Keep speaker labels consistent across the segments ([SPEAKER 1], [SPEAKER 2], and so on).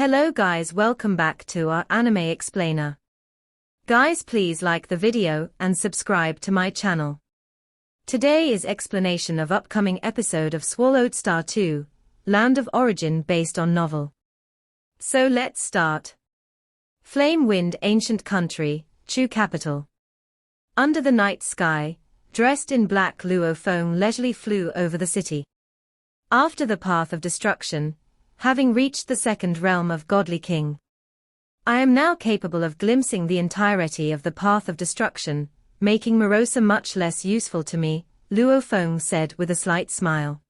[SPEAKER 1] Hello guys, welcome back to our anime explainer. Guys, please like the video and subscribe to my channel. Today is explanation of upcoming episode of Swallowed Star 2, Land of Origin based on novel. So let's start. Flame Wind Ancient Country, Chu capital. Under the night sky, dressed in black, Luo Feng leisurely flew over the city. After the path of destruction, having reached the second realm of Godly King, I am now capable of glimpsing the entirety of the path of destruction, making Morosa much less useful to me, Luo Feng said with a slight smile.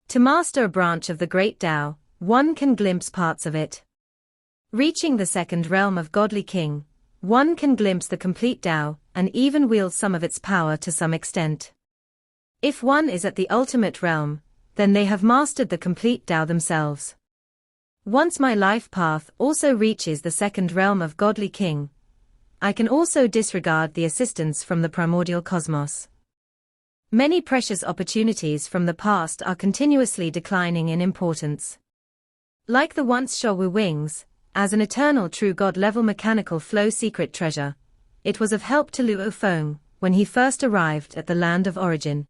[SPEAKER 1] To master a branch of the Great Tao, one can glimpse parts of it. Reaching the second realm of Godly King, one can glimpse the complete Tao and even wield some of its power to some extent. If one is at the ultimate realm, then they have mastered the complete Tao themselves. Once my life path also reaches the second realm of Godly King, I can also disregard the assistance from the primordial cosmos. Many precious opportunities from the past are continuously declining in importance. Like the once Showu wings, as an eternal true God-level mechanical flow secret treasure, it was of help to Luo Feng when he first arrived at the Land of Origin.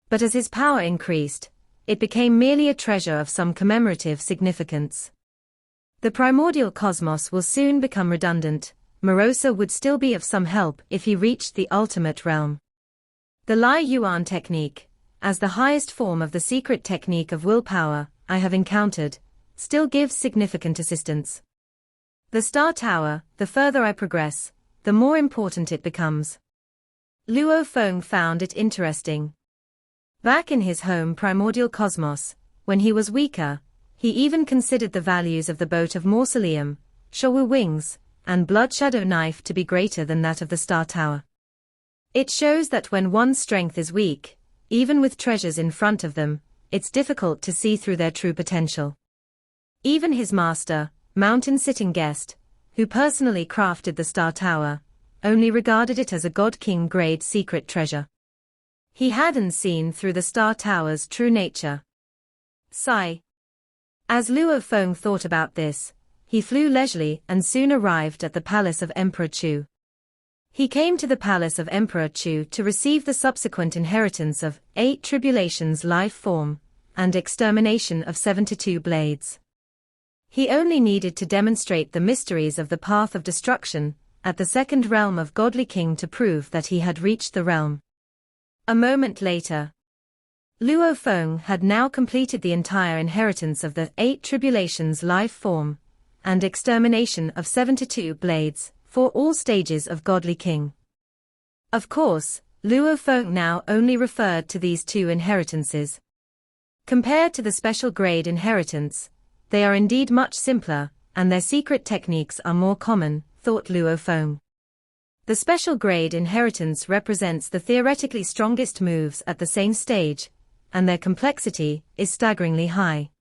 [SPEAKER 1] But as his power increased, it became merely a treasure of some commemorative significance. The primordial cosmos will soon become redundant. Morosa would still be of some help if he reached the ultimate realm. The Lai Yuan technique, as the highest form of the secret technique of willpower I have encountered, still gives significant assistance. The Star Tower, the further I progress, the more important it becomes. Luo Feng found it interesting. Back in his home primordial cosmos, when he was weaker, he even considered the values of the boat of Mausoleum, Showu wings, and Blood Shadow knife to be greater than that of the Star Tower. It shows that when one's strength is weak, even with treasures in front of them, it's difficult to see through their true potential. Even his master, Mountain Sitting Guest, who personally crafted the Star Tower, only regarded it as a God King grade secret treasure. He hadn't seen through the Star Tower's true nature. Sigh. As Luo Feng thought about this, he flew leisurely and soon arrived at the palace of Emperor Chu. He came to the palace of Emperor Chu to receive the subsequent inheritance of 8 tribulations life form, and extermination of 72 blades. He only needed to demonstrate the mysteries of the path of destruction at the second realm of Godly King to prove that he had reached the realm. A moment later, Luo Feng had now completed the entire inheritance of the 8 tribulations life form, and extermination of 72 blades, for all stages of Godly King. Of course, Luo Feng now only referred to these 2 inheritances. Compared to the special grade inheritance, they are indeed much simpler, and their secret techniques are more common, thought Luo Feng. The special grade inheritance represents the theoretically strongest moves at the same stage, and their complexity is staggeringly high.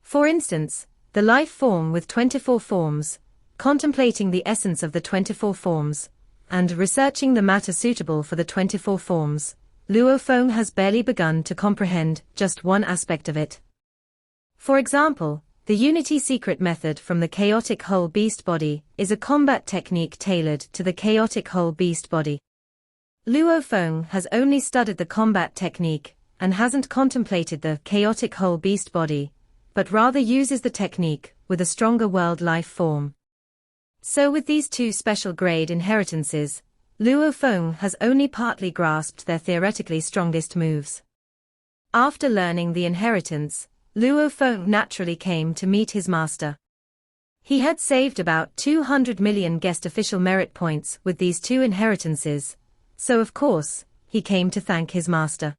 [SPEAKER 1] For instance, the life form with 24 forms, contemplating the essence of the 24 forms, and researching the matter suitable for the 24 forms, Luo Feng has barely begun to comprehend just one aspect of it. For example, the Unity secret method from the chaotic whole beast body is a combat technique tailored to the chaotic whole beast body. Luo Feng has only studied the combat technique and hasn't contemplated the chaotic whole beast body, but rather uses the technique with a stronger world life form. So with these 2 special grade inheritances, Luo Feng has only partly grasped their theoretically strongest moves. After learning the inheritance, Luo Feng naturally came to meet his master. He had saved about 200 million guest official merit points with these 2 inheritances, so of course, he came to thank his master.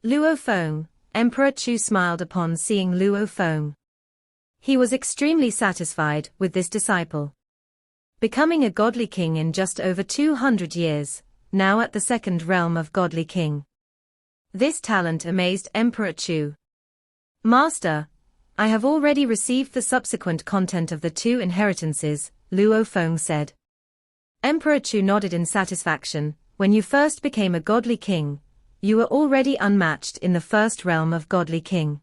[SPEAKER 1] Luo Feng, Emperor Chu smiled upon seeing Luo Feng. He was extremely satisfied with this disciple. Becoming a Godly King in just over 200 years, now at the second realm of Godly King. This talent amazed Emperor Chu. Master, I have already received the subsequent content of the 2 inheritances, Luo Feng said. Emperor Chu nodded in satisfaction. When you first became a Godly King, you were already unmatched in the first realm of Godly King.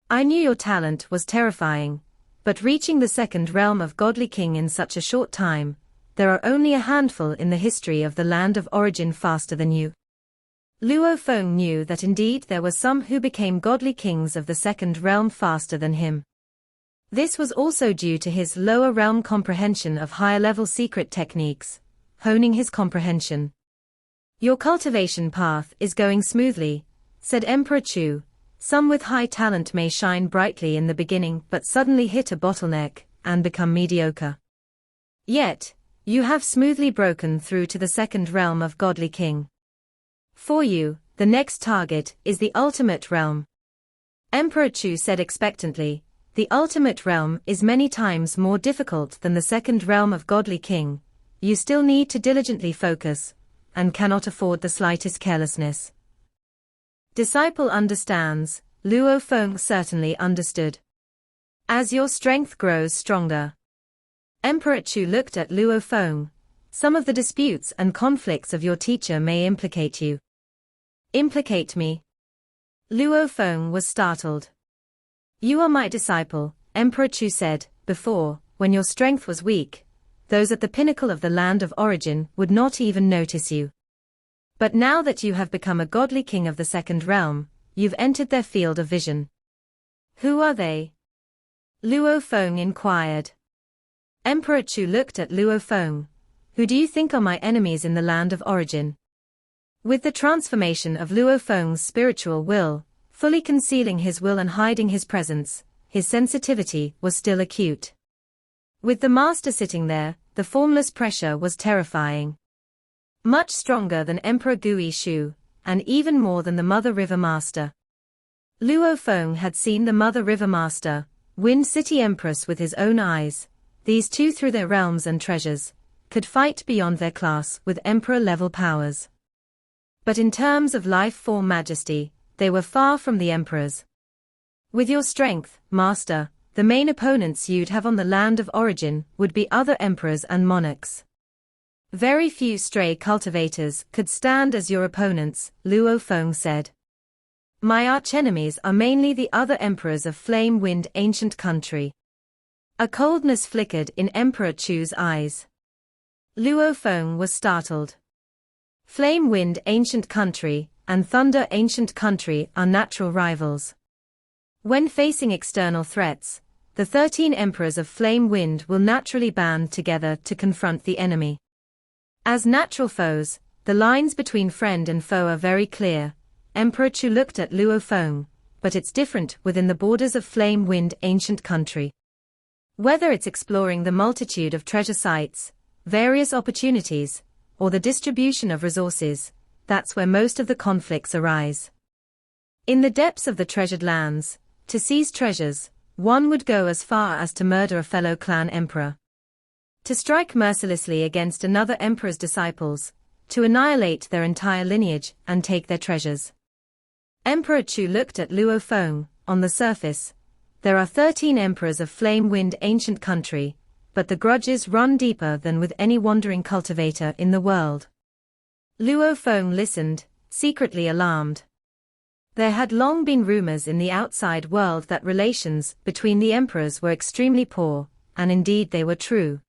[SPEAKER 1] I knew your talent was terrifying, But reaching the second realm of godly king in such a short time, there are only a handful in the history of the land of origin faster than you. Luo Feng knew that indeed there were some who became godly kings of the second realm faster than him. This was also due to his lower realm comprehension of higher-level secret techniques, honing his comprehension. Your cultivation path is going smoothly, said Emperor Chu. Some with high talent may shine brightly in the beginning but suddenly hit a bottleneck and become mediocre. Yet, you have smoothly broken through to the second realm of godly king. For you, the next target is the ultimate realm. Emperor Chu said expectantly, the ultimate realm is many times more difficult than the second realm of godly king. You still need to diligently focus, and cannot afford the slightest carelessness. Disciple understands, Luo Feng certainly understood. As your strength grows stronger. Emperor Chu looked at Luo Feng. Some of the disputes and conflicts of your teacher may implicate you. Implicate me? Luo Feng was startled. You are my disciple, Emperor Chu said. Before, when your strength was weak, those at the pinnacle of the land of origin would not even notice you. But now that you have become a godly king of the second realm, you've entered their field of vision. Who are they? Luo Feng inquired. Emperor Chu looked at Luo Feng. Who do you think are my enemies in the land of origin? With the transformation of Luo Feng's spiritual will, fully concealing his will and hiding his presence, his sensitivity was still acute. With the master sitting there, the formless pressure was terrifying. Much stronger than Emperor Gui Shu, and even more than the Mother River Master. Luo Feng had seen the Mother River Master, Wind City Empress with his own eyes. These two through their realms and treasures, could fight beyond their class with emperor-level powers. But in terms of life form majesty, they were far from the emperors. With your strength, Master, the main opponents you'd have on the land of origin would be other emperors and monarchs. Very few stray cultivators could stand as your opponents, Luo Feng said. My archenemies are mainly the other emperors of Flame Wind Ancient Country. A coldness flickered in Emperor Chu's eyes. Luo Feng was startled. Flame Wind Ancient Country and Thunder Ancient Country are natural rivals. When facing external threats, the 13 emperors of Flame Wind will naturally band together to confront the enemy. As natural foes, the lines between friend and foe are very clear. Emperor Chu looked at Luo Feng, but it's different within the borders of Flame Wind Ancient Country. Whether it's exploring the multitude of treasure sites, various opportunities, or the distribution of resources, that's where most of the conflicts arise. In the depths of the treasured lands, to seize treasures, one would go as far as to murder a fellow clan emperor. To strike mercilessly against another emperor's disciples, to annihilate their entire lineage and take their treasures. Emperor Chu looked at Luo Feng. On the surface, there are 13 emperors of Flame Wind Ancient Country, but the grudges run deeper than with any wandering cultivator in the world. Luo Feng listened, secretly alarmed. There had long been rumors in the outside world that relations between the emperors were extremely poor, and indeed they were true.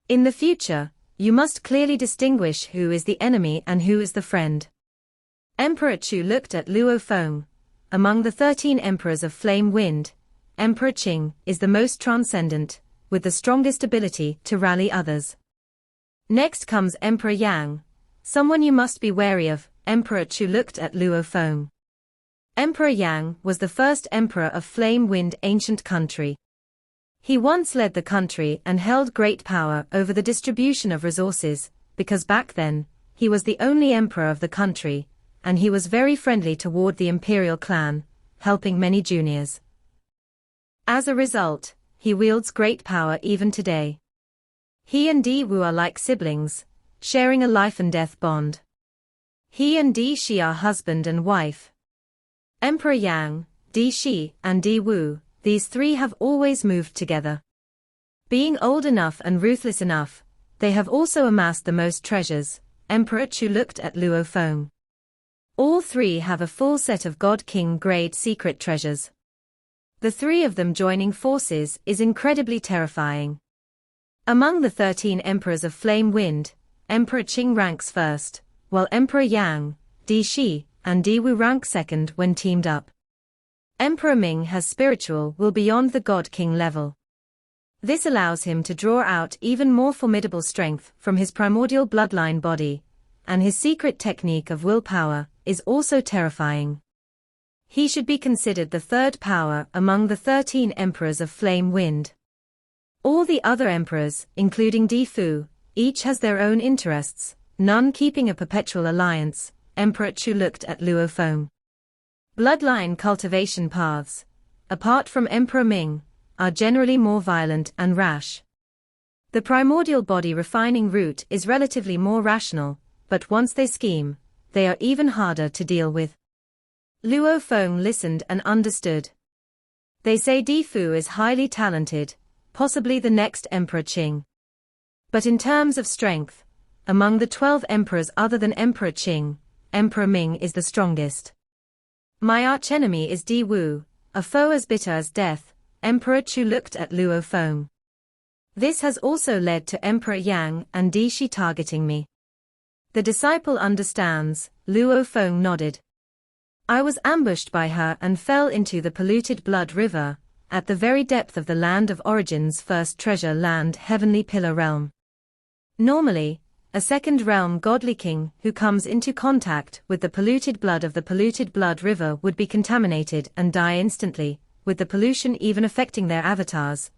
[SPEAKER 1] In the future, you must clearly distinguish who is the enemy and who is the friend. Emperor Chu looked at Luo Feng. Among the 13 emperors of Flame Wind, Emperor Qing is the most transcendent, with the strongest ability to rally others. Next comes Emperor Yang, someone you must be wary of. Emperor Chu looked at Luo Feng. Emperor Yang was the first emperor of Flame Wind Ancient Country. He once led the country and held great power over the distribution of resources, because back then, he was the only emperor of the country, and he was very friendly toward the imperial clan, helping many juniors. As a result, he wields great power even today. He and Di Wu are like siblings, sharing a life and death bond. He and Di Shi are husband and wife. Emperor Yang, Di Shi, and Di Wu, these three have always moved together. Being old enough and ruthless enough, they have also amassed the most treasures. Emperor Chu looked at Luo Feng. All three have a full set of God King grade secret treasures. The three of them joining forces is incredibly terrifying. Among the 13 emperors of Flame Wind, Emperor Qing ranks first, while Emperor Yang, Di Shi, and Di Wu rank second when teamed up. Emperor Ming has spiritual will beyond the God King level. This allows him to draw out even more formidable strength from his primordial bloodline body, and his secret technique of willpower is also terrifying. He should be considered the third power among the 13 emperors of Flame Wind. All the other emperors, including Di Fu, each has their own interests, none keeping a perpetual alliance. Emperor Chu looked at Luo Feng. Bloodline cultivation paths, apart from Emperor Ming, are generally more violent and rash. The primordial body refining route is relatively more rational, but once they scheme, they are even harder to deal with. Luo Feng listened and understood. They say Di Fu is highly talented, possibly the next Emperor Qing. But in terms of strength, among the 12 emperors other than Emperor Qing, Emperor Ming is the strongest. My archenemy is Di Wu, a foe as bitter as death. Emperor Chu looked at Luo Feng. This has also led to Emperor Yang and Di Shi targeting me. The disciple understands. Luo Feng nodded. I was ambushed by her and fell into the polluted blood river, at the very depth of the land of origin's first treasure land, Heavenly Pillar Realm. Normally, a second realm godly king who comes into contact with the polluted blood of the polluted blood river would be contaminated and die instantly, with the pollution even affecting their avatars,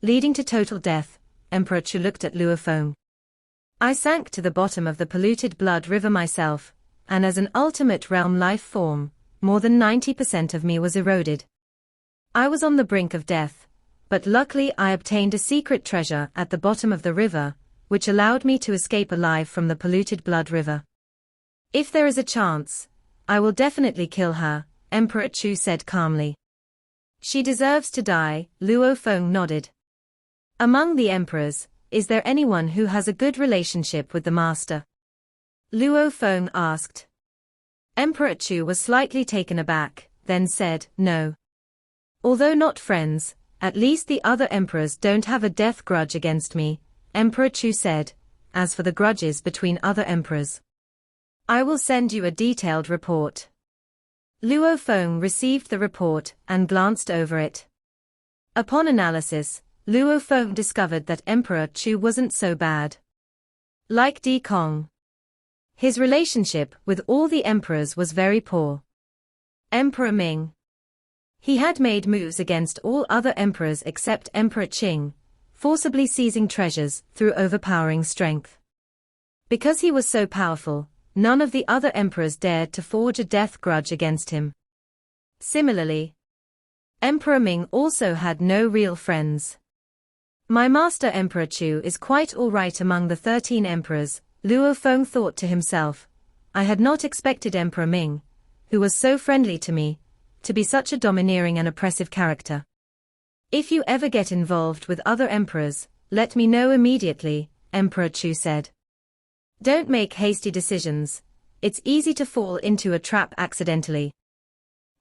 [SPEAKER 1] leading to total death. Emperor Chu looked at Luo Feng. I sank to the bottom of the polluted blood river myself, and as an ultimate realm life form, more than 90% of me was eroded. I was on the brink of death, but luckily I obtained a secret treasure at the bottom of the river, which allowed me to escape alive from the polluted blood river. If there is a chance, I will definitely kill her, Emperor Chu said calmly. She deserves to die. Luo Feng nodded. Among the emperors, is there anyone who has a good relationship with the master? Luo Feng asked. Emperor Chu was slightly taken aback, then said, no. Although not friends, at least the other emperors don't have a death grudge against me, Emperor Chu said. As for the grudges between other emperors, I will send you a detailed report. Luo Feng received the report and glanced over it. Upon analysis, Luo Feng discovered that Emperor Chu wasn't so bad. Like Di Kong, his relationship with all the emperors was very poor. Emperor Ming, he had made moves against all other emperors except Emperor Qing, forcibly seizing treasures through overpowering strength. Because he was so powerful, none of the other emperors dared to forge a death grudge against him. Similarly, Emperor Ming also had no real friends. My master Emperor Chu is quite all right among the 13 emperors, Luo Feng thought to himself. I had not expected Emperor Ming, who was so friendly to me, to be such a domineering and oppressive character. If you ever get involved with other emperors, let me know immediately, Emperor Chu said. Don't make hasty decisions. It's easy to fall into a trap accidentally.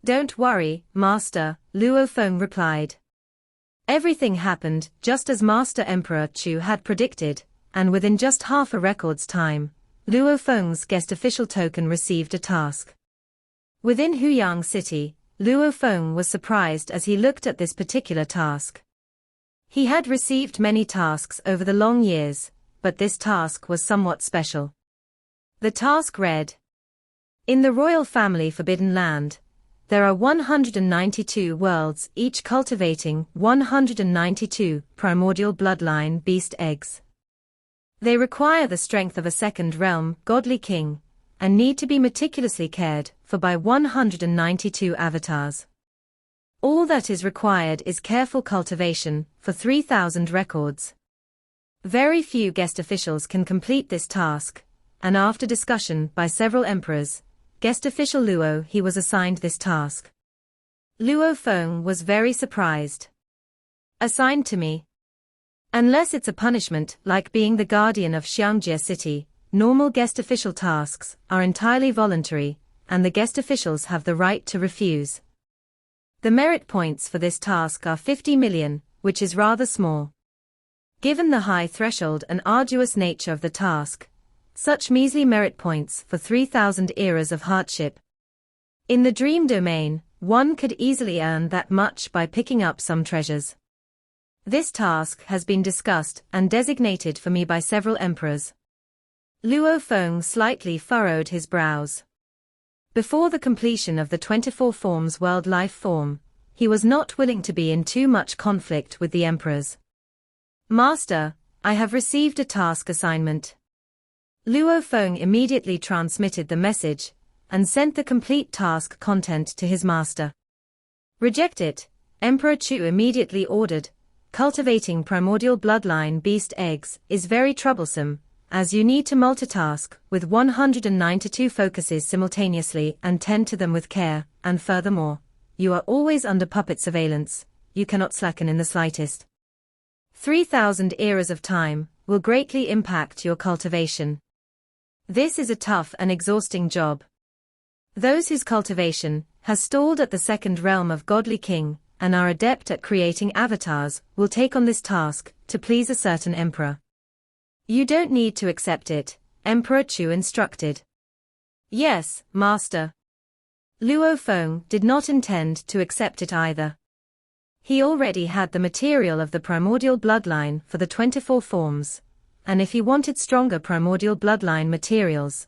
[SPEAKER 1] Don't worry, Master, Luo Feng replied. Everything happened just as Master Emperor Chu had predicted, and within just half a record's time, Luo Feng's guest official token received a task. Within Huyang City, Luo Feng was surprised as he looked at this particular task. He had received many tasks over the long years, but this task was somewhat special. The task read: in the royal family Forbidden Land, there are 192 worlds, each cultivating 192 primordial bloodline beast eggs. They require the strength of a second realm godly king, and need to be meticulously cared for by 192 avatars. All that is required is careful cultivation for 3,000 records. Very few guest officials can complete this task, and after discussion by several emperors, guest official Luo he was assigned this task. Luo Feng was very surprised. Assigned to me? Unless it's a punishment like being the guardian of Xiangjie City, normal guest official tasks are entirely voluntary, and the guest officials have the right to refuse. The merit points for this task are 50 million, which is rather small. Given the high threshold and arduous nature of the task, such measly merit points for 3,000 eras of hardship. In the dream domain, one could easily earn that much by picking up some treasures. This task has been discussed and designated for me by several emperors. Luo Feng slightly furrowed his brows. Before the completion of the 24 forms world life form, he was not willing to be in too much conflict with the emperors. Master, I have received a task assignment. Luo Feng immediately transmitted the message and sent the complete task content to his master. Reject it, Emperor Chu immediately ordered. Cultivating primordial bloodline beast eggs is very troublesome, as you need to multitask with 192 focuses simultaneously and tend to them with care, and furthermore, you are always under puppet surveillance, you cannot slacken in the slightest. 3,000 eras of time will greatly impact your cultivation. This is a tough and exhausting job. Those whose cultivation has stalled at the second realm of Godly King and are adept at creating avatars will take on this task to please a certain emperor. You don't need to accept it, Emperor Chu instructed. Yes, Master. Luo Feng did not intend to accept it either. He already had the material of the primordial bloodline for the 24 forms, and if he wanted stronger primordial bloodline materials,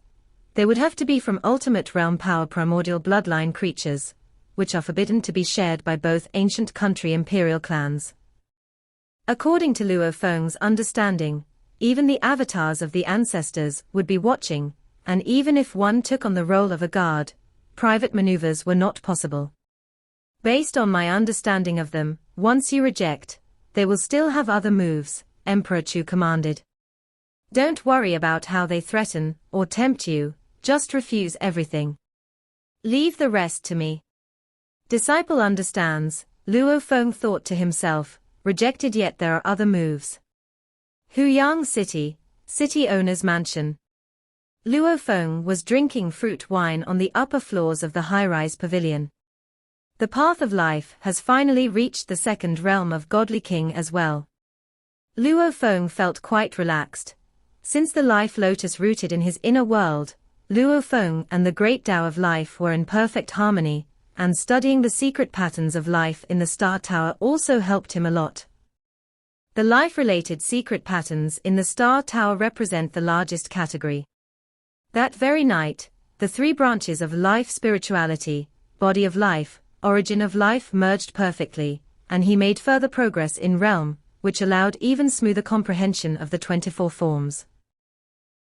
[SPEAKER 1] they would have to be from ultimate realm power primordial bloodline creatures, which are forbidden to be shared by both ancient country imperial clans. According to Luo Feng's understanding, even the avatars of the ancestors would be watching, and even if one took on the role of a guard, private maneuvers were not possible. Based on my understanding of them, once you reject, they will still have other moves, Emperor Chu commanded. Don't worry about how they threaten or tempt you, just refuse everything. Leave the rest to me. Disciple understands, Luo Feng thought to himself, rejected yet there are other moves. Huyang City, city owner's mansion. Luo Feng was drinking fruit wine on the upper floors of the high-rise pavilion. The path of life has finally reached the second realm of Godly King as well. Luo Feng felt quite relaxed. Since the life lotus rooted in his inner world, Luo Feng and the great Tao of life were in perfect harmony, and studying the secret patterns of life in the Star Tower also helped him a lot. The life-related secret patterns in the Star Tower represent the largest category. That very night, the three branches of life spirituality, body of life, origin of life merged perfectly, and he made further progress in realm, which allowed even smoother comprehension of the 24 forms.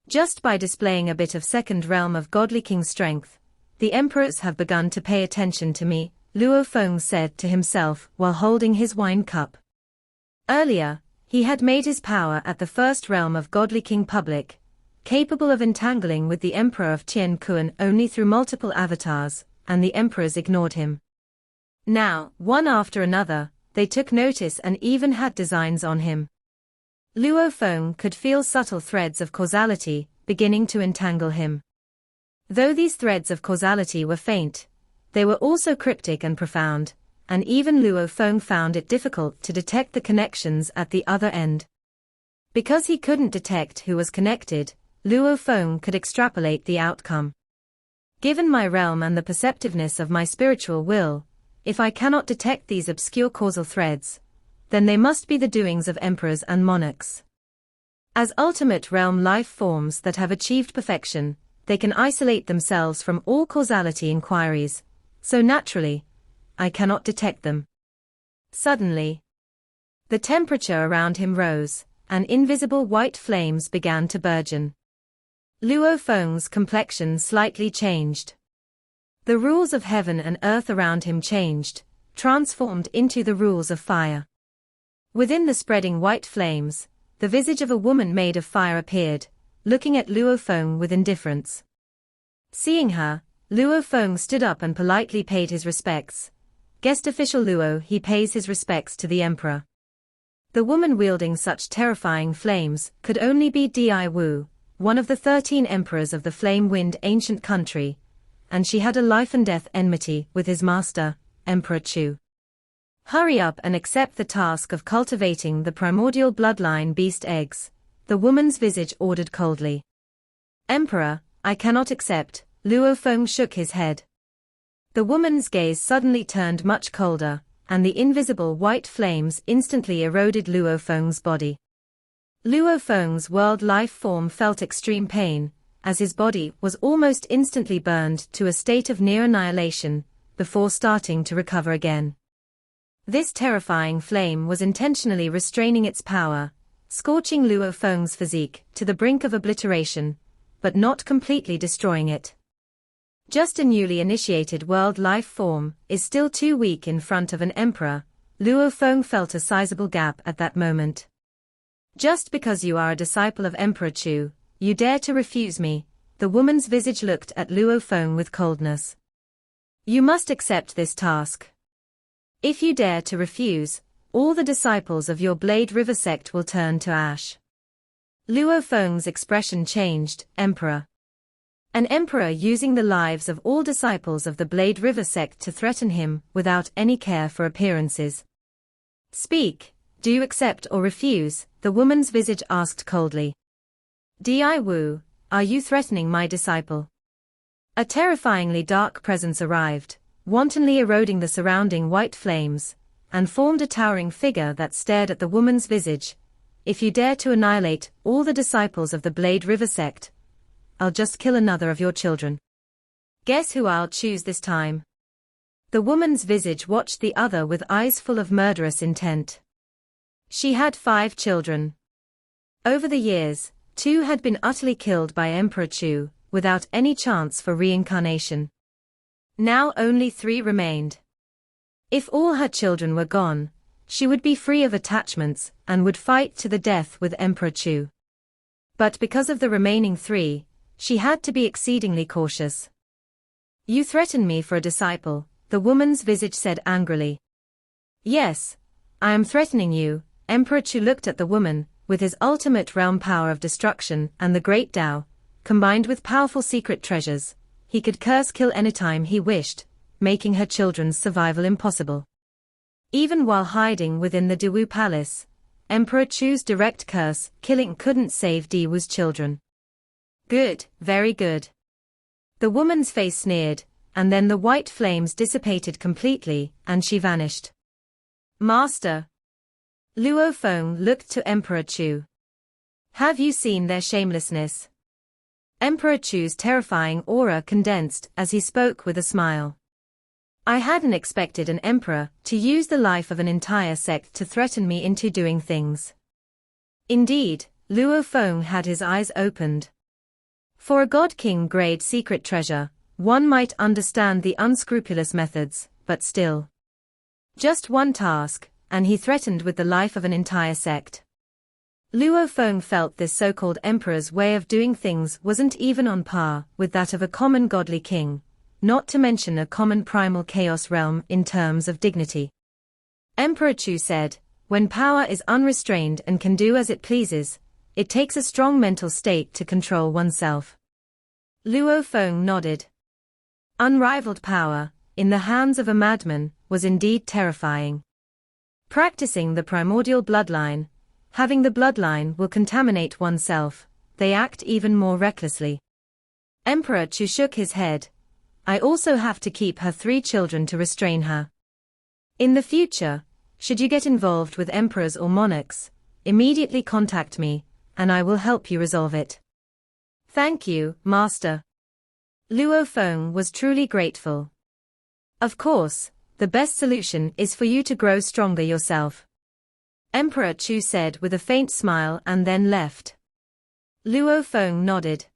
[SPEAKER 1] Just by displaying a bit of second realm of Godly King strength, the emperors have begun to pay attention to me, Luo Feng said to himself while holding his wine cup. Earlier, he had made his power at the first realm of Godly King public, capable of entangling with the Emperor of Tien Kuan only through multiple avatars, and the emperors ignored him. Now, one after another, they took notice and even had designs on him. Luo Feng could feel subtle threads of causality beginning to entangle him. Though these threads of causality were faint, they were also cryptic and profound, and even Luo Feng found it difficult to detect the connections at the other end. Because he couldn't detect who was connected, Luo Feng could extrapolate the outcome. Given my realm and the perceptiveness of my spiritual will, if I cannot detect these obscure causal threads, then they must be the doings of emperors and monarchs. As ultimate realm life forms that have achieved perfection, they can isolate themselves from all causality inquiries, so naturally, I cannot detect them. Suddenly, the temperature around him rose, and invisible white flames began to burgeon. Luo Feng's complexion slightly changed. The rules of heaven and earth around him changed, transformed into the rules of fire. Within the spreading white flames, the visage of a woman made of fire appeared, looking at Luo Feng with indifference. Seeing her, Luo Feng stood up and politely paid his respects. Guest official Luo, he pays his respects to the emperor. The woman wielding such terrifying flames could only be Di Wu, one of the 13 emperors of the flame-wind ancient country, and she had a life-and-death enmity with his master, Emperor Chu. Hurry up and accept the task of cultivating the primordial bloodline beast eggs, the woman's visage ordered coldly. Emperor, I cannot accept, Luo Feng shook his head. The woman's gaze suddenly turned much colder, and the invisible white flames instantly eroded Luo Feng's body. Luo Feng's world life form felt extreme pain, as his body was almost instantly burned to a state of near annihilation, before starting to recover again. This terrifying flame was intentionally restraining its power, scorching Luo Feng's physique to the brink of obliteration, but not completely destroying it. Just a newly initiated world life form is still too weak in front of an emperor. Luo Feng felt a sizable gap at that moment. Just because you are a disciple of Emperor Chu, you dare to refuse me? The woman's visage looked at Luo Feng with coldness. You must accept this task. If you dare to refuse, all the disciples of your Blade River sect will turn to ash. Luo Feng's expression changed. Emperor. An emperor using the lives of all disciples of the Blade River sect to threaten him without any care for appearances. Speak, do you accept or refuse? The woman's visage asked coldly. Di Wu, are you threatening my disciple? A terrifyingly dark presence arrived, wantonly eroding the surrounding white flames, and formed a towering figure that stared at the woman's visage. If you dare to annihilate all the disciples of the Blade River sect, I'll just kill another of your children. Guess who I'll choose this time? The woman's visage watched the other with eyes full of murderous intent. She had 5 children. Over the years, 2 had been utterly killed by Emperor Chu, without any chance for reincarnation. Now only 3 remained. If all her children were gone, she would be free of attachments and would fight to the death with Emperor Chu. But because of the remaining 3, she had to be exceedingly cautious. You threaten me for a disciple, the woman's visage said angrily. Yes, I am threatening you. Emperor Chu looked at the woman, with his ultimate realm power of destruction and the great Tao, combined with powerful secret treasures, he could kill anytime he wished, making her children's survival impossible. Even while hiding within the Diwu Palace, Emperor Chu's direct killing couldn't save Diwu's children. Good, very good. The woman's face sneered, and then the white flames dissipated completely, and she vanished. Master. Luo Feng looked to Emperor Chu. Have you seen their shamelessness? Emperor Chu's terrifying aura condensed as he spoke with a smile. I hadn't expected an emperor to use the life of an entire sect to threaten me into doing things. Indeed, Luo Feng had his eyes opened. For a God King grade secret treasure, one might understand the unscrupulous methods, but still. Just one task, and he threatened with the life of an entire sect. Luo Feng felt this so-called emperor's way of doing things wasn't even on par with that of a common godly king, not to mention a common primal chaos realm in terms of dignity. Emperor Chu said, when power is unrestrained and can do as it pleases, it takes a strong mental state to control oneself. Luo Feng nodded. Unrivaled power, in the hands of a madman, was indeed terrifying. Practicing the primordial bloodline, having the bloodline will contaminate oneself, they act even more recklessly. Emperor Chu shook his head. I also have to keep her 3 children to restrain her. In the future, should you get involved with emperors or monarchs, immediately contact me, and I will help you resolve it. Thank you, Master. Luo Feng was truly grateful. Of course, the best solution is for you to grow stronger yourself. Emperor Chu said with a faint smile and then left. Luo Feng nodded.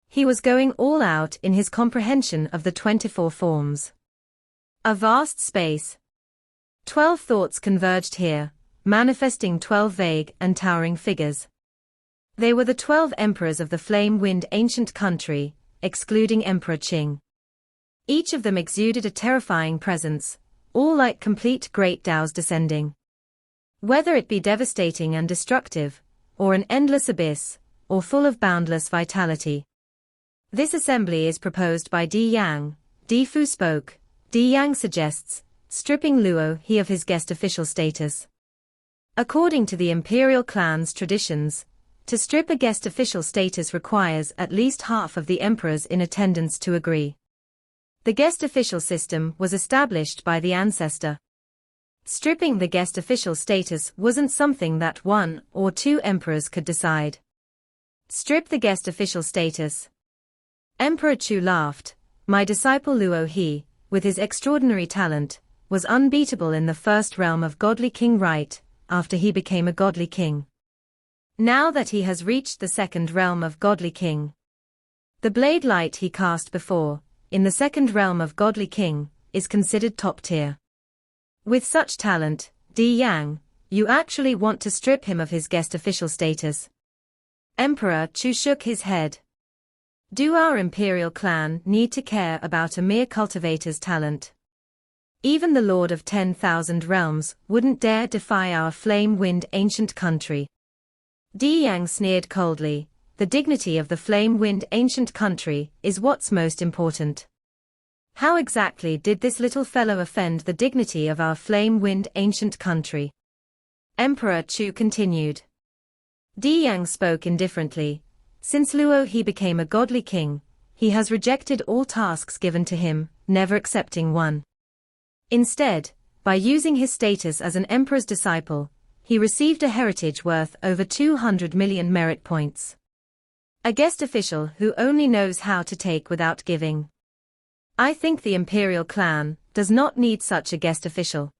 [SPEAKER 1] He was going all out in his comprehension of the 24 forms. A vast space. 12 thoughts converged here, manifesting 12 vague and towering figures. They were the 12 emperors of the flame-wind ancient country, excluding Emperor Qing. Each of them exuded a terrifying presence, all like complete great Taos descending. Whether it be devastating and destructive, or an endless abyss, or full of boundless vitality. This assembly is proposed by Di Yang. Di Fu spoke. Di Yang suggests, stripping Luo He of his guest official status. According to the imperial clan's traditions, to strip a guest official status requires at least half of the emperors in attendance to agree. The guest official system was established by the ancestor. Stripping the guest official status wasn't something that one or two emperors could decide. Strip the guest official status. Emperor Chu laughed. My disciple Luo He, with his extraordinary talent, was unbeatable in the first realm of godly king right after he became a godly king. Now that he has reached the second realm of godly king, the blade light he cast before, in the second realm of godly king, is considered top tier. With such talent, Di Yang, you actually want to strip him of his guest official status? Emperor Chu shook his head. Do our imperial clan need to care about a mere cultivator's talent? Even the Lord of 10,000 Realms wouldn't dare defy our flame-wind ancient country. Di Yang sneered coldly. The dignity of the flame-wind ancient country is what's most important. How exactly did this little fellow offend the dignity of our flame-wind ancient country? Emperor Chu continued. Di Yang spoke indifferently. Since Luo He became a godly king, he has rejected all tasks given to him, never accepting one. Instead, by using his status as an emperor's disciple, he received a heritage worth over 200 million merit points. A guest official who only knows how to take without giving. I think the imperial clan does not need such a guest official.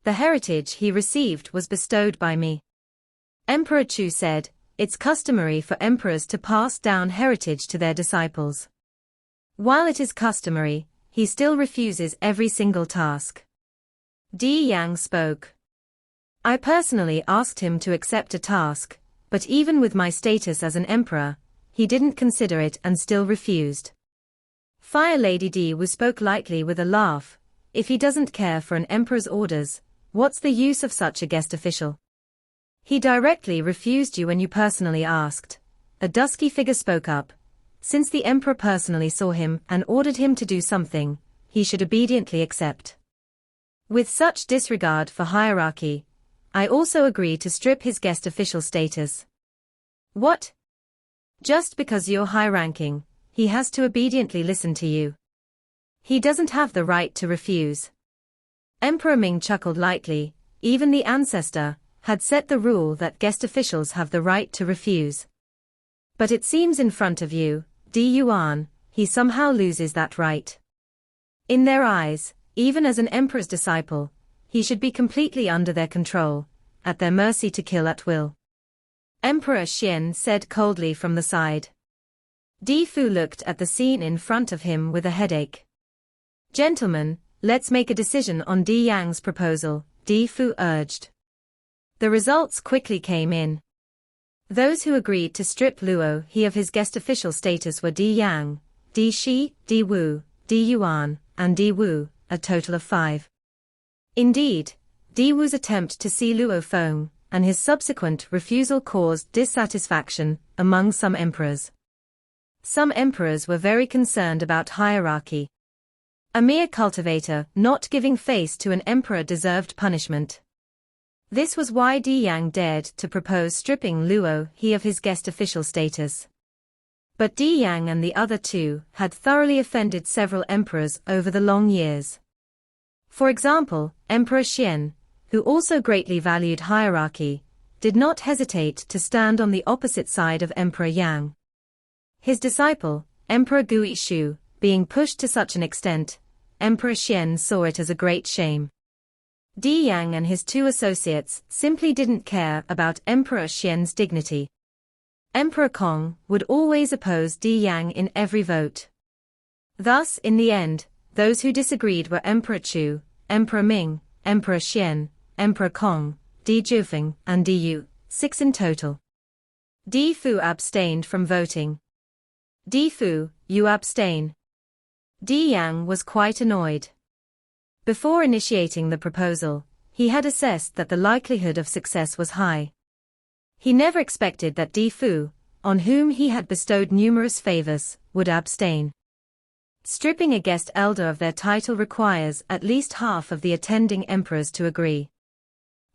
[SPEAKER 1] The heritage he received was bestowed by me. Emperor Chu said, it's customary for emperors to pass down heritage to their disciples. While it is customary, he still refuses every single task. Di Yang spoke. I personally asked him to accept a task, but even with my status as an emperor, he didn't consider it and still refused. Fire Lady Di Wu spoke lightly with a laugh. If he doesn't care for an emperor's orders, what's the use of such a guest official? He directly refused you when you personally asked. A dusky figure spoke up. Since the emperor personally saw him and ordered him to do something, he should obediently accept. With such disregard for hierarchy, I also agree to strip his guest official status. What? Just because you're high-ranking, he has to obediently listen to you. He doesn't have the right to refuse. Emperor Ming chuckled lightly. Even the ancestor had set the rule that guest officials have the right to refuse. But it seems in front of you, Di Yuan, he somehow loses that right. In their eyes, even as an emperor's disciple, he should be completely under their control, at their mercy to kill at will. Emperor Xian said coldly from the side. Di Fu looked at the scene in front of him with a headache. Gentlemen, let's make a decision on Di Yang's proposal, Di Fu urged. The results quickly came in. Those who agreed to strip Luo He of his guest official status were Di Yang, Di Shi, Di Wu, Di Yuan, and Di Wu, a total of 5. Indeed, Di Wu's attempt to see Luo foam, and his subsequent refusal caused dissatisfaction among some emperors. Some emperors were very concerned about hierarchy. A mere cultivator not giving face to an emperor deserved punishment. This was why Di Yang dared to propose stripping Luo He of his guest official status. But Di Yang and the other two had thoroughly offended several emperors over the long years. For example, Emperor Xian, who also greatly valued hierarchy, did not hesitate to stand on the opposite side of Emperor Yang. His disciple, Emperor Gui Shu, being pushed to such an extent, Emperor Xian saw it as a great shame. Di Yang and his two associates simply didn't care about Emperor Xian's dignity. Emperor Kong would always oppose Di Yang in every vote. Thus, in the end, those who disagreed were Emperor Chu, Emperor Ming, Emperor Xian, Emperor Kong, Di Zhufeng, and Di Yu, 6 in total. Di Fu abstained from voting. Di Fu, you abstain. Di Yang was quite annoyed. Before initiating the proposal, he had assessed that the likelihood of success was high. He never expected that Di Fu, on whom he had bestowed numerous favors, would abstain. Stripping a guest elder of their title requires at least half of the attending emperors to agree.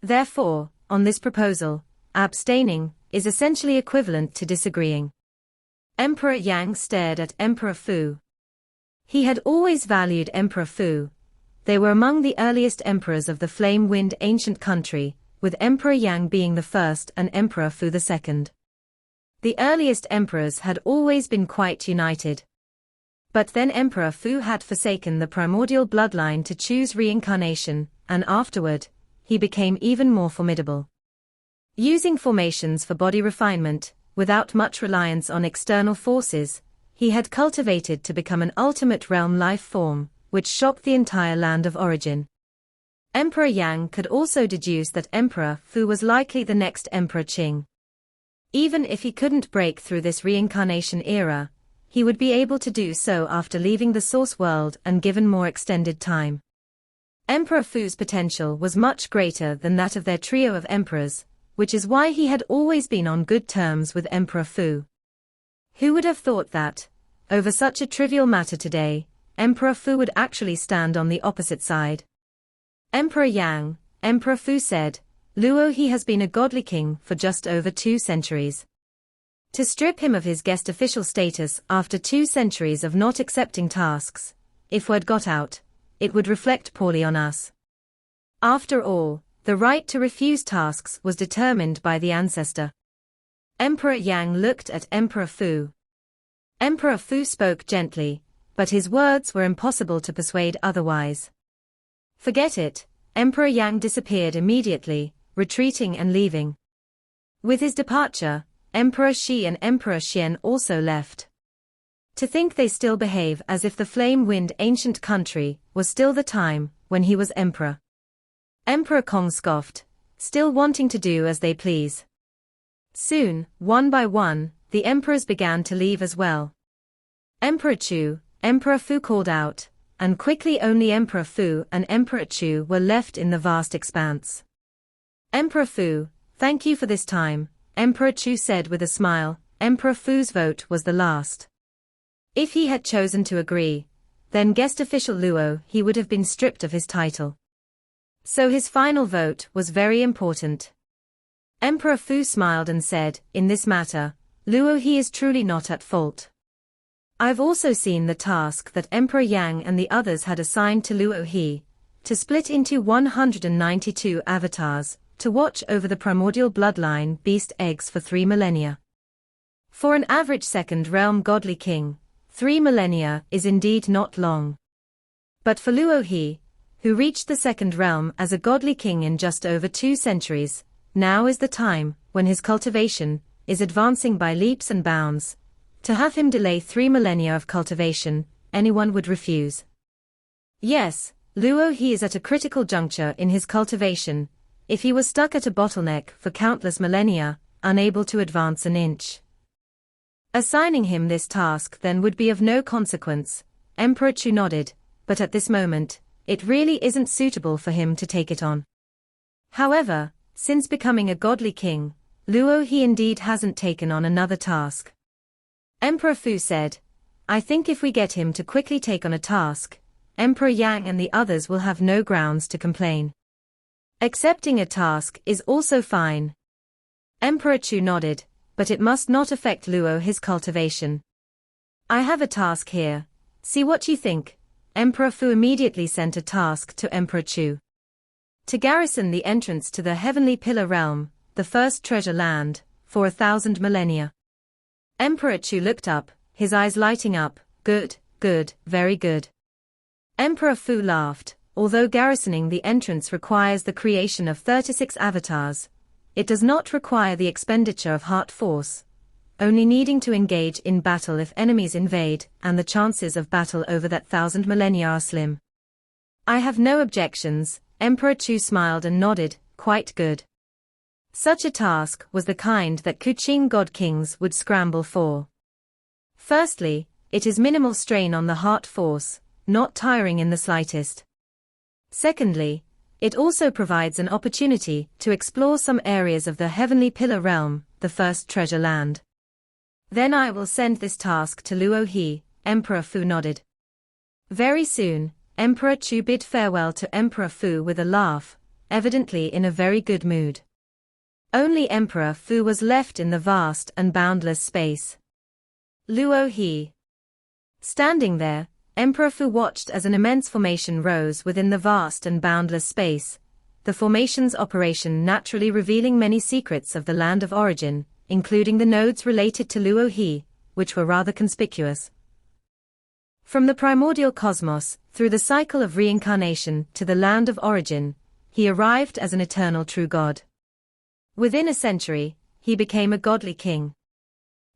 [SPEAKER 1] Therefore, on this proposal, abstaining is essentially equivalent to disagreeing. Emperor Yang stared at Emperor Fu. He had always valued Emperor Fu. They were among the earliest emperors of the flame-wind ancient country, with Emperor Yang being the first and Emperor Fu the second. The earliest emperors had always been quite united. But then Emperor Fu had forsaken the primordial bloodline to choose reincarnation, and afterward, he became even more formidable. Using formations for body refinement, without much reliance on external forces, he had cultivated to become an ultimate realm life form, which shocked the entire land of origin. Emperor Yang could also deduce that Emperor Fu was likely the next Emperor Qing. Even if he couldn't break through this reincarnation era, he would be able to do so after leaving the source world and given more extended time. Emperor Fu's potential was much greater than that of their trio of emperors, which is why he had always been on good terms with Emperor Fu. Who would have thought that, over such a trivial matter today, Emperor Fu would actually stand on the opposite side? Emperor Yang, Emperor Fu said, "Luo he has been a godly king for just over 2 centuries. To strip him of his guest official status after 2 centuries of not accepting tasks, if word got out, it would reflect poorly on us. After all, the right to refuse tasks was determined by the ancestor." Emperor Yang looked at Emperor Fu. Emperor Fu spoke gently, but his words were impossible to persuade otherwise. Forget it, Emperor Yang disappeared immediately, retreating and leaving. With his departure, Emperor Shi and Emperor Xian also left. To think they still behave as if the flame-wind ancient country was still the time when he was emperor. Emperor Kong scoffed, still wanting to do as they please. Soon, one by one, the emperors began to leave as well. Emperor Chu, Emperor Fu called out, and quickly only Emperor Fu and Emperor Chu were left in the vast expanse. Emperor Fu, thank you for this time, Emperor Chu said with a smile. Emperor Fu's vote was the last. If he had chosen to agree, then guest official Luo he would have been stripped of his title. So his final vote was very important. Emperor Fu smiled and said, "In this matter, Luo he is truly not at fault. I've also seen the task that Emperor Yang and the others had assigned to Luo he, to split into 192 avatars, to watch over the primordial bloodline beast eggs for 3 millennia. For an average second realm godly king, 3 millennia is indeed not long. But for Luo he, who reached the second realm as a godly king in just over 2 centuries, now is the time when his cultivation is advancing by leaps and bounds. To have him delay 3 millennia of cultivation, anyone would refuse. Yes, Luo he is at a critical juncture in his cultivation. If he was stuck at a bottleneck for countless millennia, unable to advance an inch. Assigning him this task then would be of no consequence." Emperor Chu nodded, "but at this moment, it really isn't suitable for him to take it on. However, since becoming a godly king, Luo he indeed hasn't taken on another task." Emperor Fu said, "I think if we get him to quickly take on a task, Emperor Yang and the others will have no grounds to complain. Accepting a task is also fine." Emperor Chu nodded, "but it must not affect Luo his cultivation. I have a task here, see what you think." Emperor Fu immediately sent a task to Emperor Chu. To garrison the entrance to the Heavenly Pillar Realm, the first treasure land, for 1,000 millennia. Emperor Chu looked up, his eyes lighting up. "Good, good, very good." Emperor Fu laughed. "Although garrisoning the entrance requires the creation of 36 avatars, it does not require the expenditure of heart force, only needing to engage in battle if enemies invade, and the chances of battle over that 1,000 millennia are slim." "I have no objections," Emperor Chu smiled and nodded, "quite good." Such a task was the kind that Kuching god kings would scramble for. Firstly, it is minimal strain on the heart force, not tiring in the slightest. Secondly, it also provides an opportunity to explore some areas of the Heavenly Pillar Realm, the first treasure land. "Then I will send this task to Luo he," Emperor Fu nodded. Very soon, Emperor Chu bid farewell to Emperor Fu with a laugh, evidently in a very good mood. Only Emperor Fu was left in the vast and boundless space. Luo He. Standing there, Emperor Fu watched as an immense formation rose within the vast and boundless space, the formation's operation naturally revealing many secrets of the land of origin, including the nodes related to Luo He, which were rather conspicuous. From the primordial cosmos, through the cycle of reincarnation to the land of origin, he arrived as an eternal true god. Within a century, he became a godly king.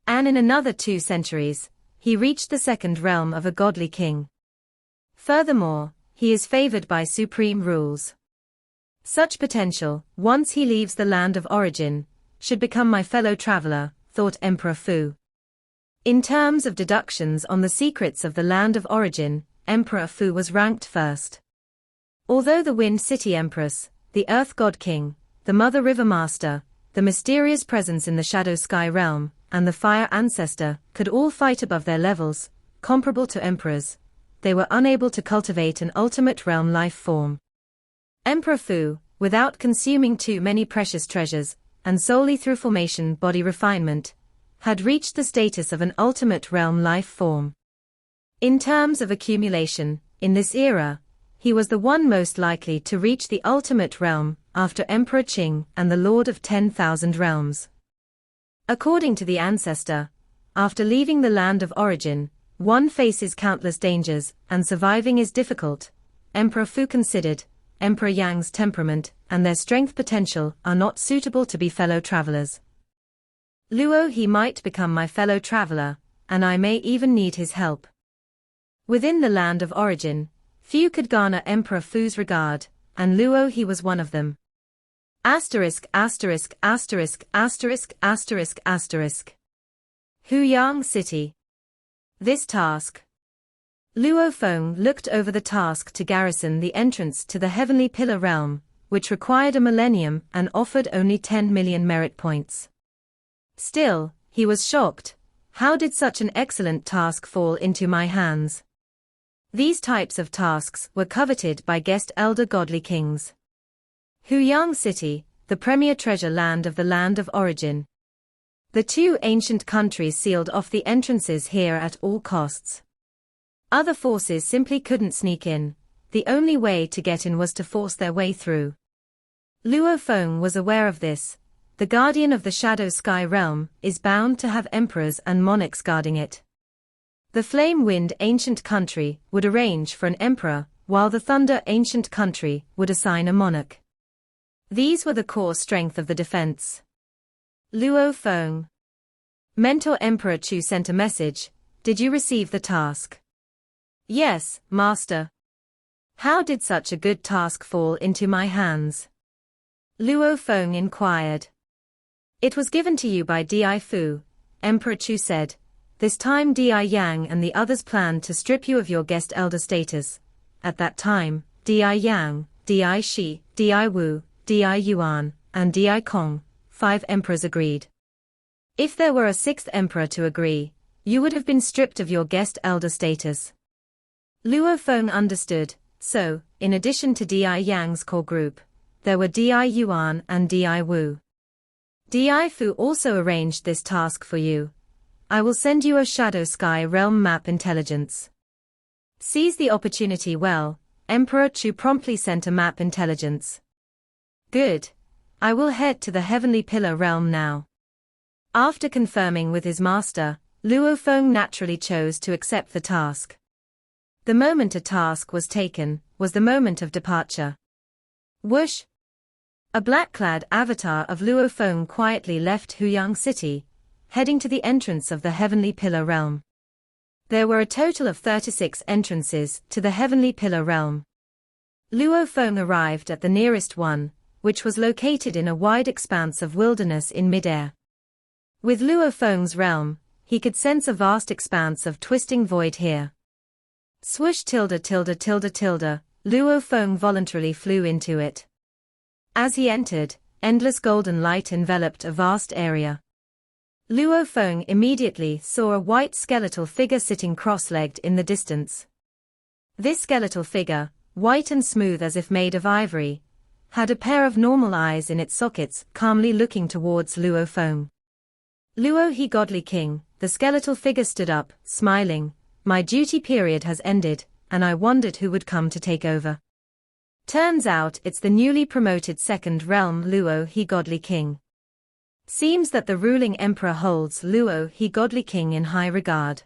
[SPEAKER 1] And in another 2 centuries, he reached the second realm of a godly king. Furthermore, he is favored by supreme rules. Such potential, once he leaves the land of origin, should become my fellow traveler, thought Emperor Fu. In terms of deductions on the secrets of the land of origin, Emperor Fu was ranked first. Although the Wind City Empress, the Earth God King, the Mother River Master, the mysterious presence in the Shadow Sky Realm, and the Fire Ancestor could all fight above their levels, comparable to emperors, they were unable to cultivate an ultimate realm life form. Emperor Fu, without consuming too many precious treasures, and solely through formation body refinement, had reached the status of an ultimate realm life form. In terms of accumulation, in this era, he was the one most likely to reach the ultimate realm, after Emperor Qing and the Lord of 10,000 Realms. According to the ancestor, after leaving the land of origin, one faces countless dangers, and surviving is difficult. Emperor Fu considered, Emperor Yang's temperament and their strength potential are not suitable to be fellow travelers. Luo He might become my fellow traveler, and I may even need his help. Within the land of origin, few could garner Emperor Fu's regard, and Luo He was one of them. ************************************************************************************************************************************************************************************************************************************************************************************************************************** Luo Feng looked over the task to garrison the entrance to the Heavenly Pillar Realm, which required a millennium and offered only 10 million merit points. Still, he was shocked. How did such an excellent task fall into my hands? These types of tasks were coveted by guest elder godly kings. Huyang City, the premier treasure land of the land of origin. The 2 ancient countries sealed off the entrances here at all costs. Other forces simply couldn't sneak in. The only way to get in was to force their way through. Luo Feng was aware of this. The guardian of the Shadow Sky Realm is bound to have emperors and monarchs guarding it. The Flame Wind Ancient Country would arrange for an emperor, while the Thunder Ancient Country would assign a monarch. These were the core strength of the defense. Luo Feng. Mentor Emperor Chu sent a message. Did you receive the task? Yes, Master. How did such a good task fall into my hands? Luo Feng inquired. It was given to you by Di Fu, Emperor Chu said. This time Di Yang and the others planned to strip you of your guest elder status. At that time, Di Yang, Di Shi, Di Wu, Di Yuan, and Di Kong, 5 emperors agreed. If there were a 6th emperor to agree, you would have been stripped of your guest elder status. Luo Feng understood, so, in addition to Di Yang's core group, there were Di Yuan and Di Wu. Di Fu also arranged this task for you. I will send you a Shadow Sky Realm map intelligence. Seize the opportunity well. Emperor Chu promptly sent a map intelligence. Good. I will head to the Heavenly Pillar Realm now. After confirming with his master, Luo Feng naturally chose to accept the task. The moment a task was taken, was the moment of departure. Whoosh! A black-clad avatar of Luo Feng quietly left Huyang City, heading to the entrance of the Heavenly Pillar Realm. There were a total of 36 entrances to the Heavenly Pillar Realm. Luo Feng arrived at the nearest one, which was located in a wide expanse of wilderness in midair. With Luo Feng's realm, he could sense a vast expanse of twisting void here. Swoosh .. Luo Feng voluntarily flew into it. As he entered, endless golden light enveloped a vast area. Luo Feng immediately saw a white skeletal figure sitting cross-legged in the distance. This skeletal figure, white and smooth as if made of ivory, had a pair of normal eyes in its sockets, calmly looking towards Luo Feng. Luo he godly king, the skeletal figure stood up, smiling. My duty period has ended, and I wondered who would come to take over. Turns out it's the newly promoted second realm Luo he godly king. Seems that the ruling emperor holds Luo he godly king in high regard.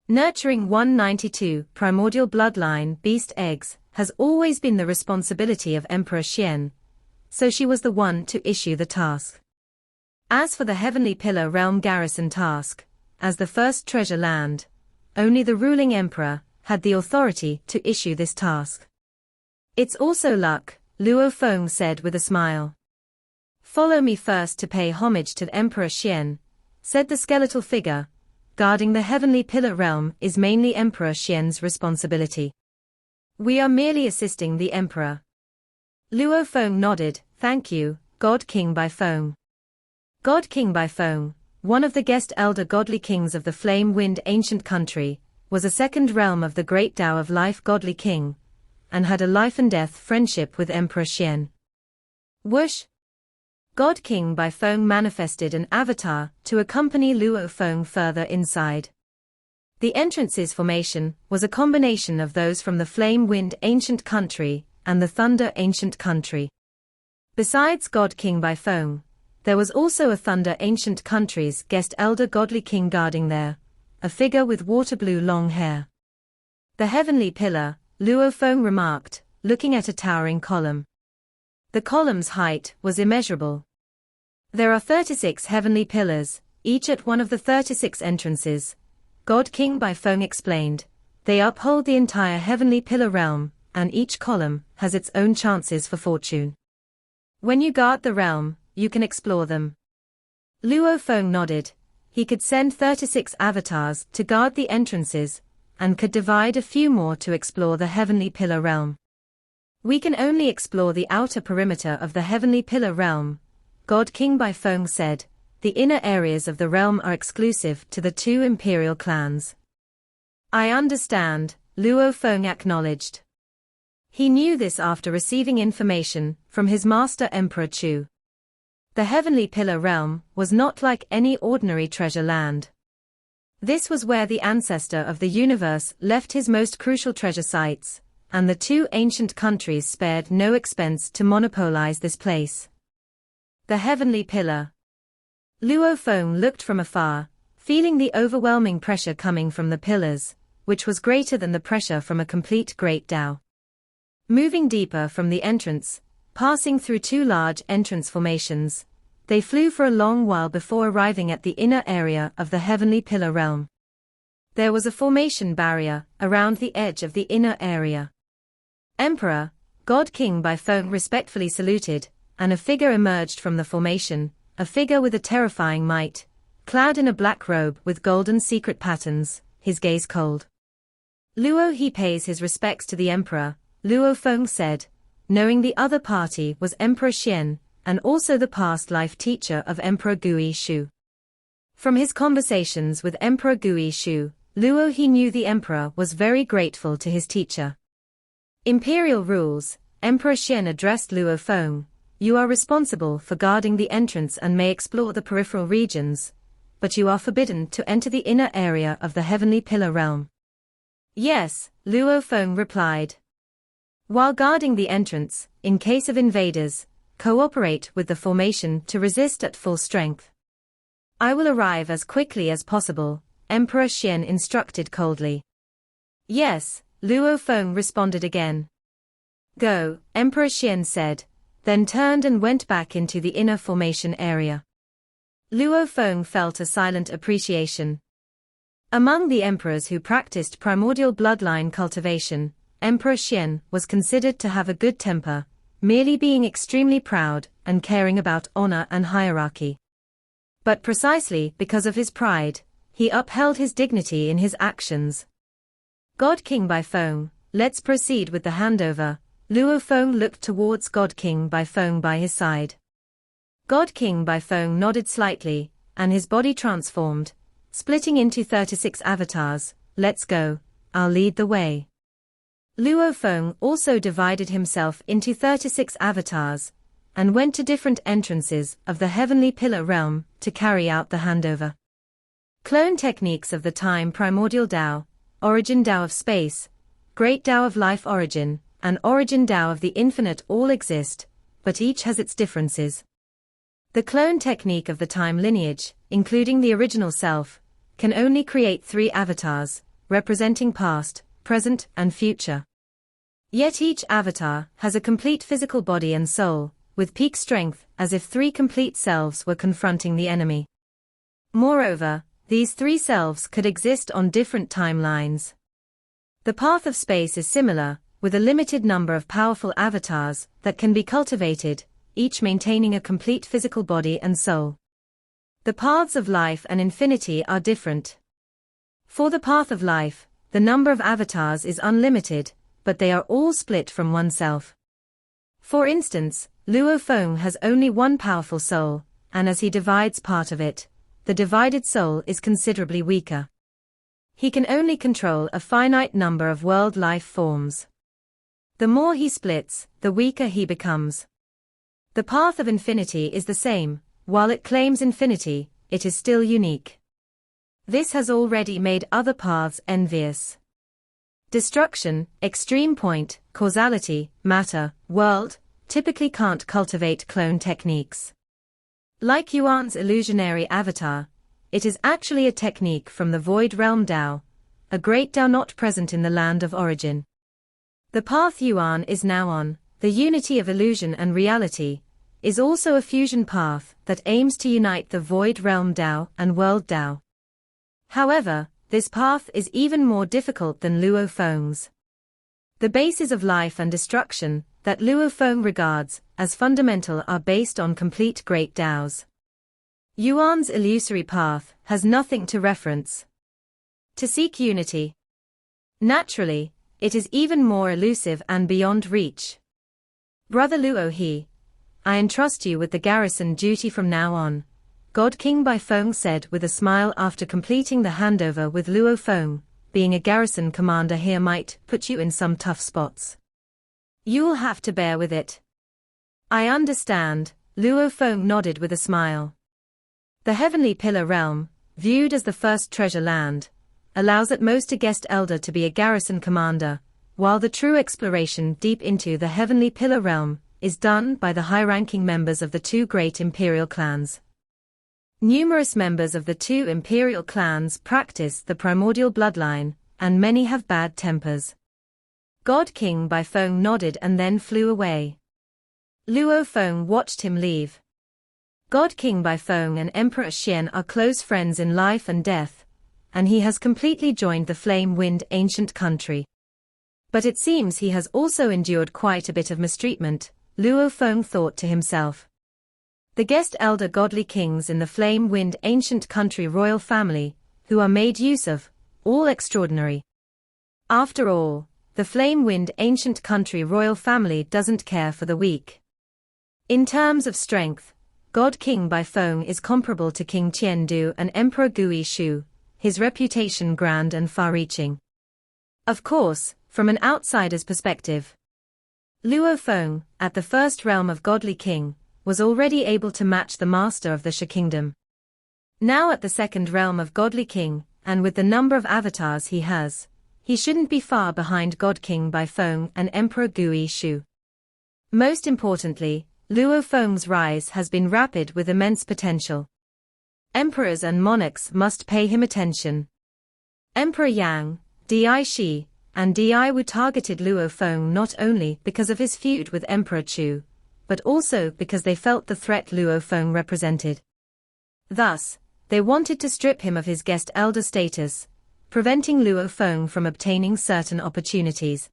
[SPEAKER 1] Nurturing 192 primordial bloodline beast eggs has always been the responsibility of Emperor Xian, so she was the one to issue the task. As for the Heavenly Pillar Realm garrison task, as the first treasure land, only the ruling emperor had the authority to issue this task. It's also luck, Luo Feng said with a smile. Follow me first to pay homage to Emperor Xian, said the skeletal figure. Guarding the Heavenly Pillar Realm is mainly Emperor Xian's responsibility. We are merely assisting the Emperor. Luo Feng nodded, thank you, God King Bai Feng. God King Bai Feng, one of the guest elder godly kings of the Flame Wind ancient country, was a second realm of the Great Tao of Life godly king, and had a life and death friendship with Emperor Xian. Whoosh! God King Bai Feng manifested an avatar to accompany Luo Feng further inside. The entrance's formation was a combination of those from the Flame Wind ancient country and the Thunder ancient country. Besides God King Bai Feng, there was also a Thunder ancient country's guest elder godly king guarding there, a figure with water blue long hair. The Heavenly Pillar, Luo Feng remarked, looking at a towering column. The column's height was immeasurable. There are 36 heavenly pillars, each at one of the 36 entrances. God King Bai Feng explained. They uphold the entire heavenly pillar realm, and each column has its own chances for fortune. When you guard the realm, you can explore them. Luo Feng nodded. He could send 36 avatars to guard the entrances, and could divide a few more to explore the heavenly pillar realm. We can only explore the outer perimeter of the heavenly pillar realm, God King Bai Feng said. The inner areas of the realm are exclusive to the two imperial clans. I understand, Luo Feng acknowledged. He knew this after receiving information from his master Emperor Chu. The Heavenly Pillar Realm was not like any ordinary treasure land. This was where the ancestor of the universe left his most crucial treasure sites, and the two ancient countries spared no expense to monopolize this place. The Heavenly Pillar. Luo Feng looked from afar, feeling the overwhelming pressure coming from the pillars, which was greater than the pressure from a complete Great Tao. Moving deeper from the entrance, passing through two large entrance formations, they flew for a long while before arriving at the inner area of the Heavenly Pillar Realm. There was a formation barrier around the edge of the inner area. Emperor, God King Bai Feng respectfully saluted, and a figure emerged from the formation, a figure with a terrifying might, clad in a black robe with golden secret patterns, his gaze cold. Luo he pays his respects to the Emperor, Luo Feng said, knowing the other party was Emperor Xian, and also the past life teacher of Emperor Gui Shu. From his conversations with Emperor Gui Shu, Luo he knew the Emperor was very grateful to his teacher. Imperial rules, Emperor Xian addressed Luo Feng. You are responsible for guarding the entrance and may explore the peripheral regions, but you are forbidden to enter the inner area of the Heavenly Pillar Realm. Yes, Luo Feng replied. While guarding the entrance, in case of invaders, cooperate with the formation to resist at full strength. I will arrive as quickly as possible, Emperor Xian instructed coldly. Yes, Luo Feng responded again. Go, Emperor Xian said, then turned and went back into the inner formation area. Luo Feng felt a silent appreciation. Among the emperors who practiced primordial bloodline cultivation, Emperor Xian was considered to have a good temper, merely being extremely proud and caring about honor and hierarchy. But precisely because of his pride, he upheld his dignity in his actions. God King Bai Feng, let's proceed with the handover. Luo Feng looked towards God King Bai Feng by his side. God King Bai Feng nodded slightly, and his body transformed, splitting into 36 avatars. Let's go, I'll lead the way. Luo Feng also divided himself into 36 avatars, and went to different entrances of the heavenly pillar realm to carry out the handover. Clone techniques of the time: Primordial Tao, Origin Tao of Space, Great Tao of Life Origin, and Origin Tao of the Infinite all exist, but each has its differences. The clone technique of the time lineage, including the original self, can only create 3 avatars, representing past, present, and future. Yet each avatar has a complete physical body and soul, with peak strength, as if 3 complete selves were confronting the enemy. Moreover, these 3 selves could exist on different timelines. The path of space is similar, with a limited number of powerful avatars that can be cultivated, each maintaining a complete physical body and soul. The paths of life and infinity are different. For the path of life, the number of avatars is unlimited, but they are all split from oneself. For instance, Luo Feng has only one powerful soul, and as he divides part of it, the divided soul is considerably weaker. He can only control a finite number of world life forms. The more he splits, the weaker he becomes. The path of infinity is the same. While it claims infinity, it is still unique. This has already made other paths envious. Destruction, extreme point, causality, matter, world, typically can't cultivate clone techniques. Like Yuan's illusionary avatar, it is actually a technique from the Void Realm Tao, a great Tao not present in the land of origin. The path Yuan is now on, the unity of illusion and reality, is also a fusion path that aims to unite the Void Realm Tao and World Tao. However, this path is even more difficult than Luo Feng's. The bases of life and destruction that Luo Feng regards as fundamental are based on complete great Taos. Yuan's illusory path has nothing to reference. To seek unity. Naturally, it is even more elusive and beyond reach. Brother Luo I entrust you with the garrison duty from now on, God King Bai Feng said with a smile after completing the handover with Luo Feng. Being a garrison commander here might put you in some tough spots. You'll have to bear with it. I understand, Luo Feng nodded with a smile. The Heavenly Pillar Realm, viewed as the first treasure land, allows at most a guest elder to be a garrison commander, while the true exploration deep into the Heavenly Pillar Realm is done by the high-ranking members of the 2 great imperial clans. Numerous members of the 2 imperial clans practice the primordial bloodline, and many have bad tempers. God King Bai Feng nodded and then flew away. Luo Feng watched him leave. God King Bai Feng and Emperor Xian are close friends in life and death, and he has completely joined the flame-wind ancient country. But it seems he has also endured quite a bit of mistreatment, Luo Feng thought to himself. The guest elder godly kings in the flame-wind ancient country royal family, who are made use of, all extraordinary. After all, the flame-wind ancient country royal family doesn't care for the weak. In terms of strength, God King Bai Feng is comparable to King Qiandu and Emperor Gui Shu, his reputation grand and far-reaching. Of course, from an outsider's perspective, Luo Feng, at the first realm of Godly King, was already able to match the master of the Sha Kingdom. Now at the second realm of Godly King, and with the number of avatars he has, he shouldn't be far behind God King Bai Feng and Emperor Gui Shu. Most importantly, Luo Feng's rise has been rapid with immense potential. Emperors and monarchs must pay him attention. Emperor Yang, Di Shi, and Di Wu targeted Luo Feng not only because of his feud with Emperor Chu, but also because they felt the threat Luo Feng represented. Thus, they wanted to strip him of his guest elder status, preventing Luo Feng from obtaining certain opportunities.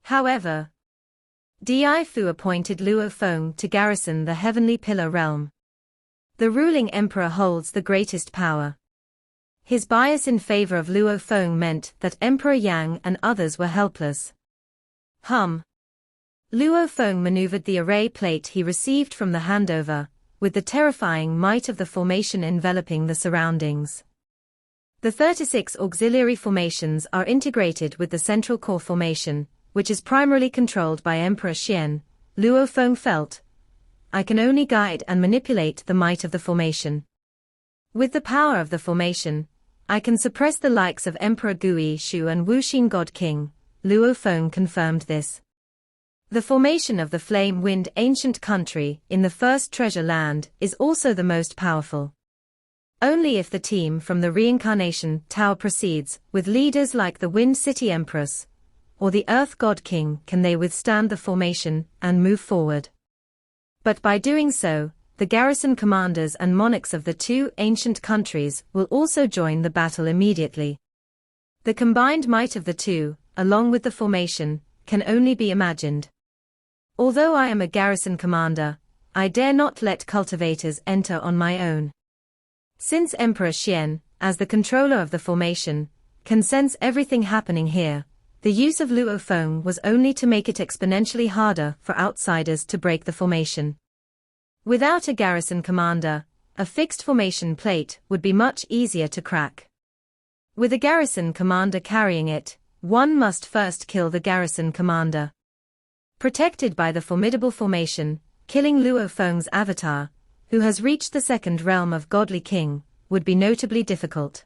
[SPEAKER 1] However, Di Fu appointed Luo Feng to garrison the Heavenly Pillar Realm. The ruling emperor holds the greatest power. His bias in favor of Luo Feng meant that Emperor Yang and others were helpless. Luo Feng maneuvered the array plate he received from the handover, with the terrifying might of the formation enveloping the surroundings. The 36 auxiliary formations are integrated with the central core formation, which is primarily controlled by Emperor Xian, Luo Feng felt, I can only guide and manipulate the might of the formation. With the power of the formation, I can suppress the likes of Emperor Gui Shu and Wuxin God King. Luo Feng confirmed this. The formation of the flame-wind ancient country in the first treasure land is also the most powerful. Only if the team from the reincarnation tower proceeds with leaders like the Wind City Empress or the Earth God King can they withstand the formation and move forward. But by doing so, the garrison commanders and monarchs of the two ancient countries will also join the battle immediately. The combined might of the two, along with the formation, can only be imagined. Although I am a garrison commander, I dare not let cultivators enter on my own. Since Emperor Xian, as the controller of the formation, can sense everything happening here, the use of Luo Feng was only to make it exponentially harder for outsiders to break the formation. Without a garrison commander, a fixed formation plate would be much easier to crack. With a garrison commander carrying it, one must first kill the garrison commander. Protected by the formidable formation, killing Luo Feng's avatar, who has reached the second realm of Godly King, would be notably difficult.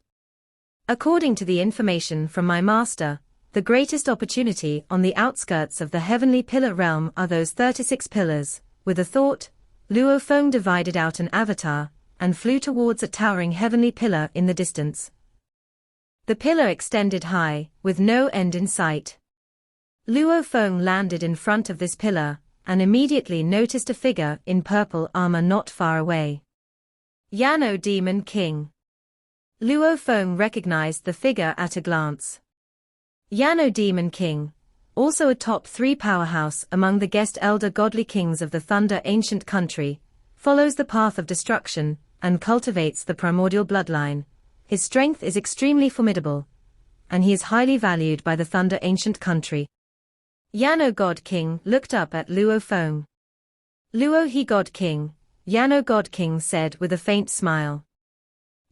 [SPEAKER 1] According to the information from my master, the greatest opportunity on the outskirts of the heavenly pillar realm are those 36 pillars. With a thought, Luo Feng divided out an avatar and flew towards a towering heavenly pillar in the distance. The pillar extended high, with no end in sight. Luo Feng landed in front of this pillar and immediately noticed a figure in purple armor not far away. Yano Demon King. Luo Feng recognized the figure at a glance. Yano Demon King, also a top 3 powerhouse among the guest elder godly kings of the Thunder ancient country, follows the path of destruction and cultivates the primordial bloodline. His strength is extremely formidable, and he is highly valued by the Thunder ancient country. Yano God King looked up at Luo Feng. Luo he God King, Yano God King said with a faint smile.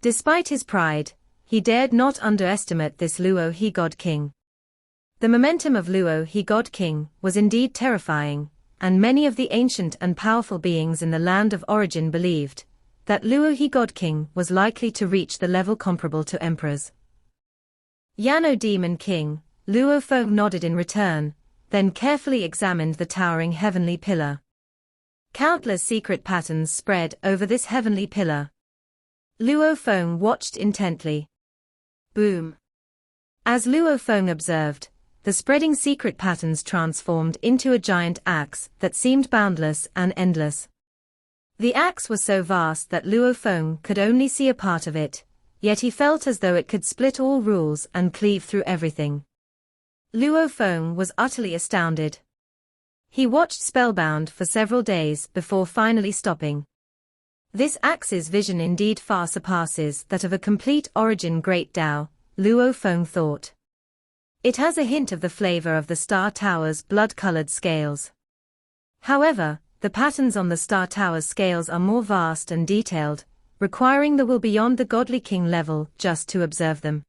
[SPEAKER 1] Despite his pride, he dared not underestimate this Luo he God King. The momentum of Luo he God King was indeed terrifying, and many of the ancient and powerful beings in the land of origin believed that Luo he God King was likely to reach the level comparable to emperors. Yano Demon King, Luo Feng nodded in return, then carefully examined the towering heavenly pillar. Countless secret patterns spread over this heavenly pillar. Luo Feng watched intently. Boom. As Luo Feng observed, the spreading secret patterns transformed into a giant axe that seemed boundless and endless. The axe was so vast that Luo Feng could only see a part of it, yet he felt as though it could split all rules and cleave through everything. Luo Feng was utterly astounded. He watched spellbound for several days before finally stopping. This axe's vision indeed far surpasses that of a complete origin great Tao, Luo Feng thought. It has a hint of the flavor of the Star Tower's blood-colored scales. However, the patterns on the Star Tower's scales are more vast and detailed, requiring the will beyond the Godly King level just to observe them.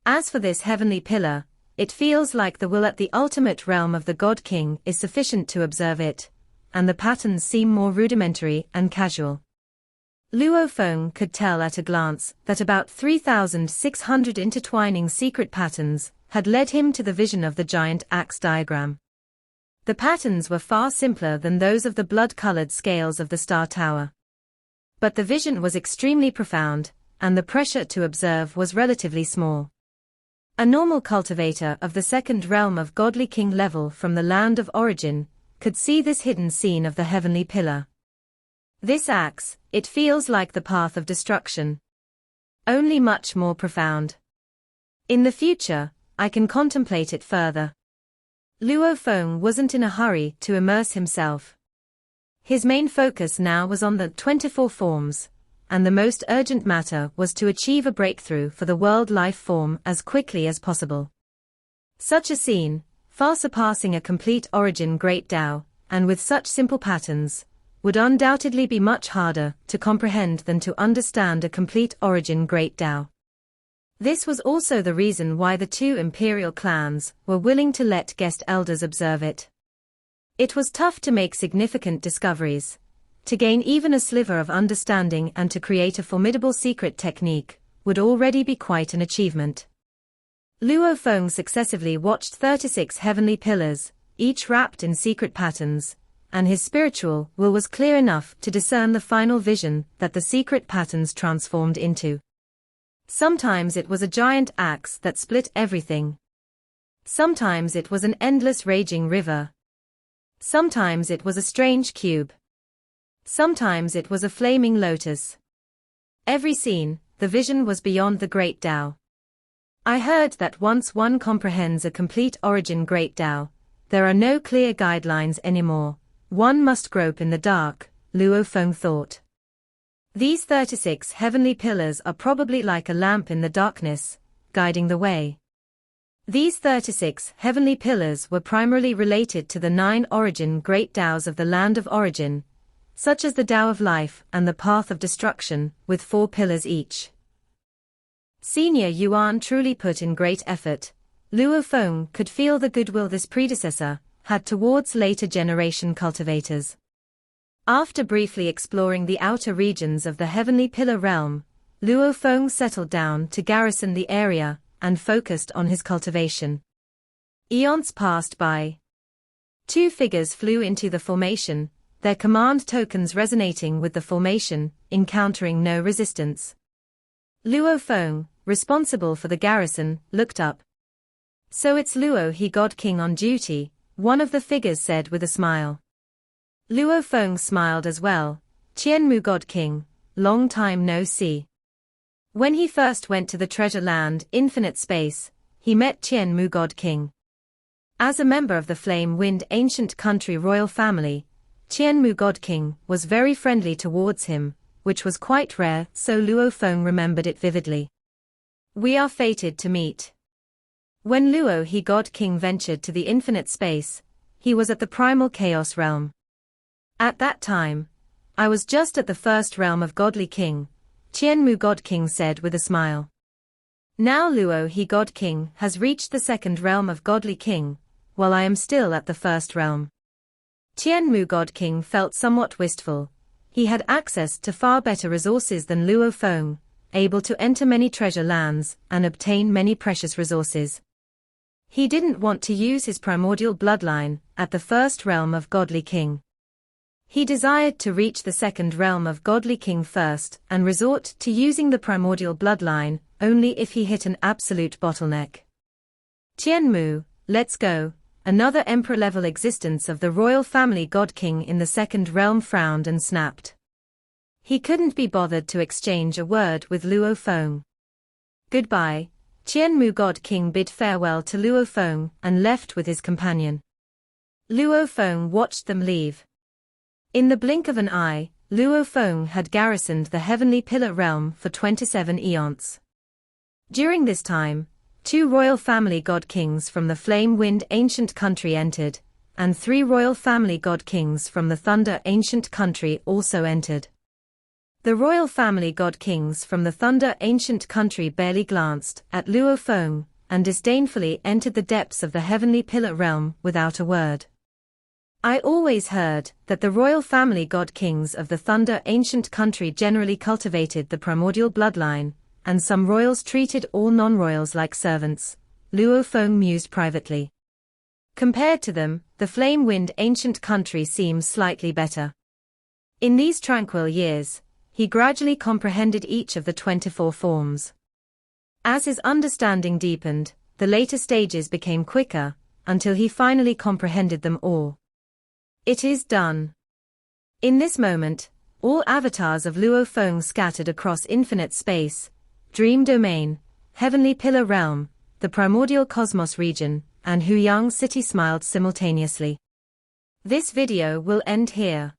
[SPEAKER 1] As for this heavenly pillar, it feels like the will at the ultimate realm of the God King is sufficient to observe it, and the patterns seem more rudimentary and casual. Luo Feng could tell at a glance that about 3,600 intertwining secret patterns had led him to the vision of the giant axe diagram. The patterns were far simpler than those of the blood-colored scales of the Star Tower. But the vision was extremely profound, and the pressure to observe was relatively small. A normal cultivator of the second realm of Godly King level from the land of origin could see this hidden scene of the heavenly pillar. This axe, it feels like the path of destruction. Only much more profound. In the future, I can contemplate it further. Luo Feng wasn't in a hurry to immerse himself. His main focus now was on the 24 forms, and the most urgent matter was to achieve a breakthrough for the world life form as quickly as possible. Such a scene, far surpassing a complete origin great Tao, and with such simple patterns, would undoubtedly be much harder to comprehend than to understand a complete origin great Tao. This was also the reason why the two imperial clans were willing to let guest elders observe it. It was tough to make significant discoveries, to gain even a sliver of understanding, and to create a formidable secret technique would already be quite an achievement. Luo Feng successively watched 36 heavenly pillars, each wrapped in secret patterns, and his spiritual will was clear enough to discern the final vision that the secret patterns transformed into. Sometimes it was a giant axe that split everything. Sometimes it was an endless raging river. Sometimes it was a strange cube. Sometimes it was a flaming lotus. Every scene, the vision was beyond the Great Tao. I heard that once one comprehends a complete origin Great Tao, there are no clear guidelines anymore. One must grope in the dark, Luo Feng thought. These 36 heavenly pillars are probably like a lamp in the darkness, guiding the way. These 36 heavenly pillars were primarily related to the 9 origin Great Taos of the Land of Origin, such as the Tao of Life and the Path of Destruction, with 4 pillars each. Senior Yuan truly put in great effort. Luo Feng could feel the goodwill this predecessor had towards later generation cultivators. After briefly exploring the outer regions of the Heavenly Pillar realm, Luo Feng settled down to garrison the area and focused on his cultivation. Eons passed by. 2 figures flew into the formation, their command tokens resonating with the formation, encountering no resistance. Luo Feng, responsible for the garrison, looked up. "So it's Luo he God King on duty," one of the figures said with a smile. Luo Feng smiled as well. "Qianmu God King, long time no see." When he first went to the Treasure Land, Infinite Space, he met Qianmu God King. As a member of the Flame Wind Ancient Country royal family, Qianmu God King was very friendly towards him, which was quite rare, so Luo Feng remembered it vividly. "We are fated to meet." When Luo he God King ventured to the Infinite Space, he was at the Primal Chaos realm. At that time, I was just at the first realm of Godly King, Qianmu God King said with a smile. Now Luo he God King has reached the second realm of Godly King, while I am still at the first realm. Qianmu God King felt somewhat wistful. He had access to far better resources than Luo Feng, able to enter many treasure lands and obtain many precious resources. He didn't want to use his primordial bloodline at the first realm of Godly King. He desired to reach the second realm of Godly King first and resort to using the primordial bloodline only if he hit an absolute bottleneck. "Qianmu, let's go." Another emperor-level existence of the royal family God King in the second realm frowned and snapped. He couldn't be bothered to exchange a word with Luo Feng. "Goodbye." Qianmu God King bid farewell to Luo Feng and left with his companion. Luo Feng watched them leave. In the blink of an eye, Luo Feng had garrisoned the Heavenly Pillar realm for 27 eons. During this time, 2 royal family God Kings from the Flame Wind Ancient Country entered, and 3 royal family God Kings from the Thunder Ancient Country also entered. The royal family God Kings from the Thunder Ancient Country barely glanced at Luo Feng and disdainfully entered the depths of the Heavenly Pillar realm without a word. "I always heard that the royal family God Kings of the Thunder Ancient Country generally cultivated the primordial bloodline, and some royals treated all non-royals like servants," Luo Feng mused privately. Compared to them, the Flame Wind Ancient Country seems slightly better. In these tranquil years, he gradually comprehended each of the 24 forms. As his understanding deepened, the later stages became quicker, until he finally comprehended them all. It is done. In this moment, all avatars of Luo Feng scattered across infinite space, Dream Domain, Heavenly Pillar Realm, the Primordial Cosmos region, and Huyang City smiled simultaneously. This video will end here.